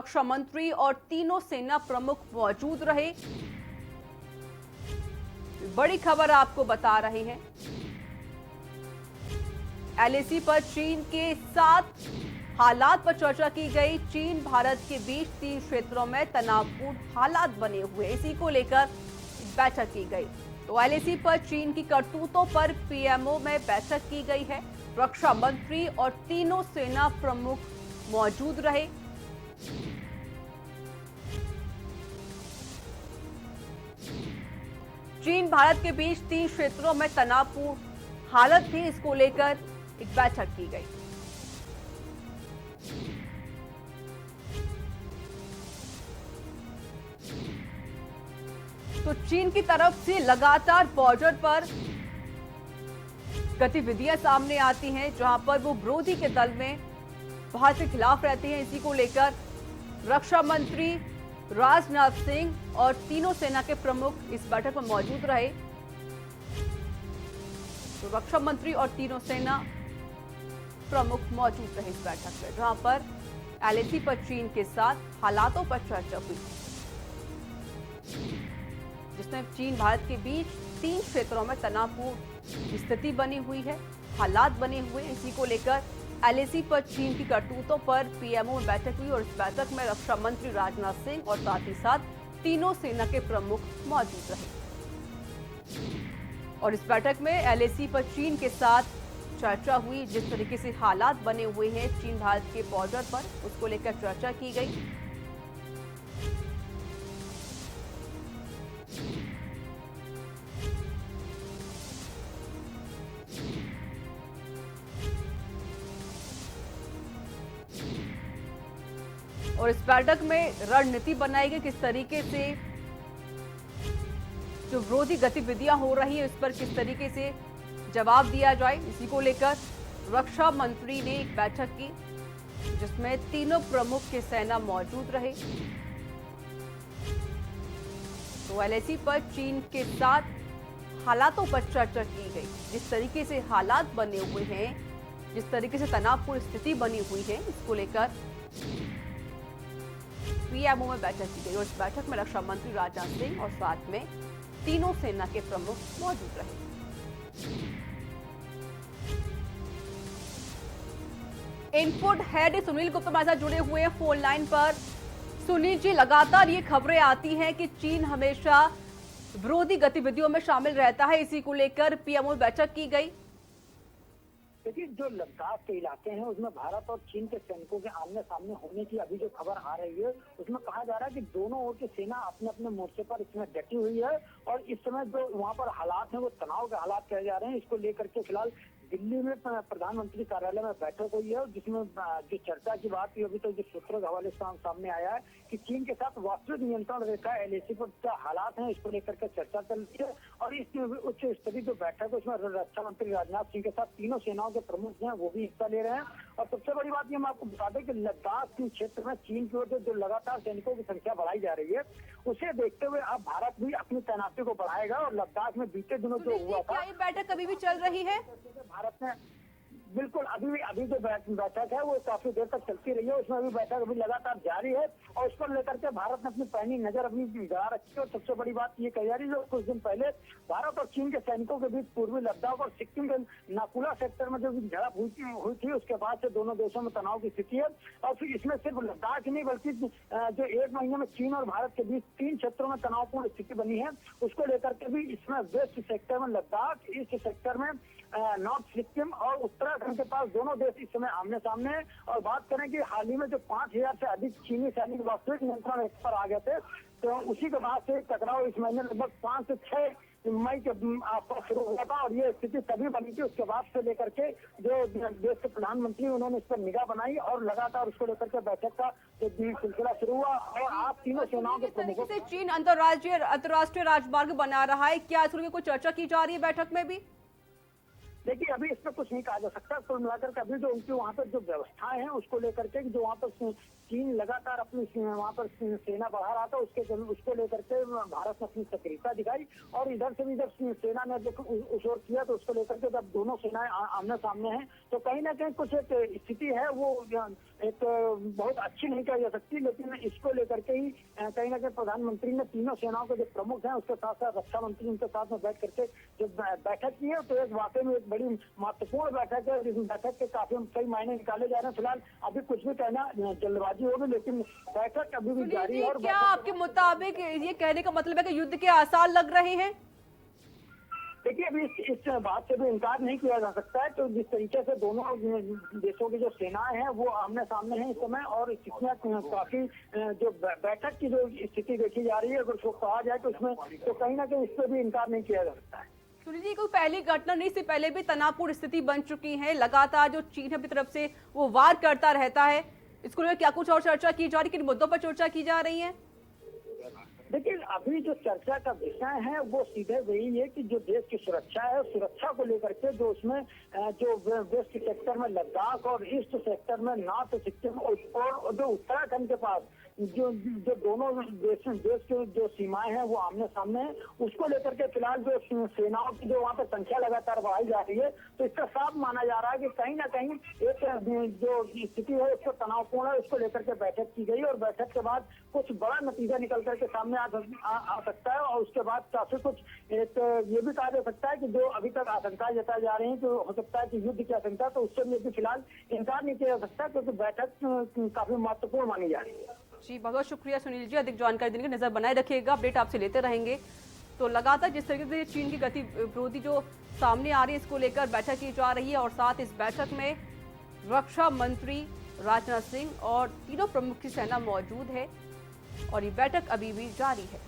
रक्षा मंत्री और तीनों सेना प्रमुख मौजूद रहे। बड़ी खबर आपको बता रहे हैं। एलएसी पर चीन के साथ हालात पर चर्चा की गई। चीन भारत के बीच 3 क्षेत्रों में तनावपूर्ण हालात बने हुए, इसी को लेकर बैठक की गई। तो एलएसी पर चीन की करतूतों पर पीएमओ में बैठक की गई है। रक्षा मंत्री और तीनों सेना प्रमुख मौजूद रहे। चीन भारत के बीच 3 क्षेत्रों में तनावपूर्ण हालत थी, इसको लेकर एक बैठक की गई। तो चीन की तरफ से लगातार बॉर्डर पर गतिविधियां सामने आती हैं, जहां पर वो विरोधी के दल में भारत के खिलाफ रहते हैं। इसी को लेकर रक्षा मंत्री राजनाथ सिंह और तीनों सेना के प्रमुख इस बैठक में मौजूद रहे। तो रक्षा मंत्री और तीनों सेना प्रमुख मौजूद रहे इस बैठक में, जहां पर एलएसी पर चीन के साथ हालातों पर चर्चा हुई, जिसमें चीन भारत के बीच 3 क्षेत्रों में तनावपूर्ण स्थिति बनी हुई है, हालात बने हुए। इसी को लेकर एलएसी पर चीन की करतूतों पर पीएमओ में बैठक हुई और इस बैठक में रक्षा मंत्री राजनाथ सिंह और साथ ही साथ तीनों सेना के प्रमुख मौजूद रहे। और इस बैठक में एलएसी पर चीन के साथ चर्चा हुई। जिस तरीके से हालात बने हुए हैं चीन भारत के बॉर्डर पर, उसको लेकर चर्चा की गई। और इस बैठक में रणनीति बनाई गई, किस तरीके से जो विरोधी गतिविधियां हो रही है, इस पर किस तरीके से जवाब दिया जाए। इसी को लेकर रक्षा मंत्री ने एक बैठक की, जिसमें तीनों प्रमुख के सेना मौजूद रहे। तो एलएसी पर चीन के साथ हालातों पर चर्चा की गई। जिस तरीके से हालात बने हुए हैं, जिस तरीके से तनावपूर्ण स्थिति बनी हुई है, इसको लेकर पीएमओ में बैठक की गई और इस बैठक में रक्षा मंत्री राजनाथ सिंह और साथ में तीनों सेना के प्रमुख मौजूद रहे। इनपुट हेड सुनील गुप्ता हमारे साथ जुड़े हुए हैं फोन लाइन पर। सुनील जी, लगातार ये खबरें आती हैं कि चीन हमेशा विरोधी गतिविधियों में शामिल रहता है, इसी को लेकर पीएमओ में बैठक की गई। देखिए, जो लद्दाख के इलाके हैं उसमें भारत और चीन के सैनिकों के आमने सामने होने की अभी जो खबर आ रही है, उसमें कहा जा रहा है कि दोनों ओर की सेना अपने अपने मोर्चे पर इसमें डटी हुई है और इस समय जो वहां पर हालात हैं वो तनाव के हालात कहे जा रहे हैं। इसको लेकर के फिलहाल दिल्ली में प्रधानमंत्री कार्यालय में बैठक हुई है, जिसमें जो चर्चा की बात हुई, अभी तो जो सूत्रों के हवाले से सामने आया है कि चीन के साथ वास्तविक नियंत्रण रेखा एलएसी पर क्या हालात हैं, इसको लेकर के चर्चा चल रही है। और इस उच्च स्तरीय जो बैठक है उसमें रक्षा मंत्री राजनाथ सिंह के साथ तीनों सेनाओं के प्रमुख हैं वो भी हिस्सा ले रहे हैं। और सबसे बड़ी बात ये हम आपको बता दें कि लद्दाख के क्षेत्र में चीन की ओर से जो लगातार सैनिकों की संख्या बढ़ाई जा रही है, उसे देखते हुए अब भारत भी अपनी तैनाती को बढ़ाएगा। और लद्दाख में बीते दिनों जो हुआ था, ये बैठक अभी भी चल रही है। भारत ने बिल्कुल अभी जो बैठक है वो काफी देर तक चलती रही है, उसमें अभी बैठक अभी लगातार जारी है और उस पर लेकर के भारत ने अपनी पैनी नजर अपनी गड़ा रखी है। और सबसे बड़ी बात ये कही जा रही है, कुछ दिन पहले भारत और चीन के सैनिकों के बीच पूर्वी लद्दाख और सिक्किम के नाकुला सेक्टर में जो झड़प हुई थी, उसके बाद से दोनों देशों में तनाव की स्थिति है। और फिर इसमें सिर्फ लद्दाख ही नहीं बल्कि जो 1 महीने में चीन और भारत के बीच 3 क्षेत्रों में तनावपूर्ण स्थिति बनी है, उसको लेकर के भी इसमें वेस्ट सेक्टर में लद्दाख, ईस्ट सेक्टर में नॉर्थ सिक्किम और उत्तराखंड के पास दोनों देश इस समय आमने सामने हैं। और बात करें कि हाल ही में जो 5000 से अधिक चीनी सैनिक वास्तविक नियंत्रण रेखा पर आ गए थे, तो उसी के बाद से टकराव इस महीने लगभग 5 से 6 मई के आसपास शुरू हुआ था। और ये स्थिति तभी बनी थी, उसके बाद से लेकर के जो देश के प्रधानमंत्री उन्होंने इस पर निगाह बनाई और लगातार उसको लेकर के बैठक का जो सिलसिला शुरू हुआ। और आप तीनों सेनाओं के प्रमुखों से चीन अंतर्राष्ट्रीय राजमार्ग बना रहा है, क्या इसको लेकर कोई चर्चा की जा रही है बैठक में भी? देखिए, अभी इस पर कुछ नहीं कहा जा सकता। कुल मिलाकर के अभी जो उनकी वहाँ पर जो व्यवस्थाएं हैं उसको लेकर के जो वहाँ पर चीन लगातार अपनी वहाँ पर सेना बढ़ा रहा था, उसको लेकर के भारत ने अपनी सक्रियता दिखाई और इधर से भी जब सेना ने उस ओर किया तो उसको लेकर के जब दोनों सेनाएं आमने सामने हैं तो कहीं ना कहीं कुछ एक स्थिति है वो एक बहुत अच्छी नहीं कही जा सकती, लेकिन इसको लेकर के ही कहीं ना कहीं प्रधानमंत्री ने तीनों सेनाओं के जो प्रमुख हैं उसके साथ साथ रक्षा मंत्री उनके साथ में बैठ करके जब बैठक की है तो एक वाकई में एक बड़ी महत्वपूर्ण बैठक है। इस बैठक के काफी कई मायने निकाले जा रहे हैं। फिलहाल अभी कुछ भी कहना जल्दबाजी होगी, लेकिन बैठक अभी भी जारी है। और क्या आपके मुताबिक ये कहने का मतलब है कि युद्ध के आसार लग रहे हैं? देखिए, अभी इस बात से भी इनकार नहीं किया जा सकता है। तो जिस तरीके से दोनों देशों की जो सेनाएं हैं वो आमने सामने हैं इस समय, और इसमें काफी जो बैठक की जो स्थिति देखी जा रही है अगर उसको कहा जाए तो इसमें तो कहीं ना कहीं इस पर भी इनकार नहीं किया जा सकता है। सुनील जी, कोई पहली घटना नहीं, इससे पहले भी तनावपूर्ण स्थिति बन चुकी है। लगातार जो चीन अपनी तरफ से वो वार करता रहता है। इसको लेकर क्या कुछ और चर्चा की जा रही है, किन मुद्दों पर चर्चा की जा रही है? देखिए, अभी जो चर्चा का विषय है वो सीधे वही है कि जो देश की सुरक्षा है, सुरक्षा को लेकर के जो उसमें जो वेस्ट सेक्टर में लद्दाख और ईस्ट सेक्टर में नॉर्थ सिक्किम और जो उत्तराखंड के पास जो दोनों देश के जो सीमाएं हैं वो आमने सामने हैं, उसको लेकर के फिलहाल जो सेनाओं की जो वहाँ पर संख्या लगातार बढ़ाई जा रही है तो इसका साफ माना जा रहा है कि कहीं ना कहीं एक जो स्थिति है उसको तनावपूर्ण है, उसको लेकर के बैठक की गई और बैठक के बाद कुछ बड़ा नतीजा निकल करके सामने आ सकता है। और उसके बाद काफी कुछ एक ये भी कहा जा सकता है कि जो अभी तक आशंका जताई जा रही है तो हो सकता है कि युद्ध की आशंका, तो उससे भी अभी फिलहाल इनकार नहीं किया जा सकता क्योंकि बैठक काफी महत्वपूर्ण मानी जा रही है। जी, बहुत शुक्रिया सुनील जी, अधिक जानकारी देने की नजर बनाए रखिएगा, अपडेट आपसे लेते रहेंगे। तो लगातार जिस तरीके से चीन की गतिविधि जो सामने आ रही है इसको लेकर बैठक की जा रही है और साथ इस बैठक में रक्षा मंत्री राजनाथ सिंह और तीनों प्रमुख की सेना मौजूद है और ये बैठक अभी भी जारी है।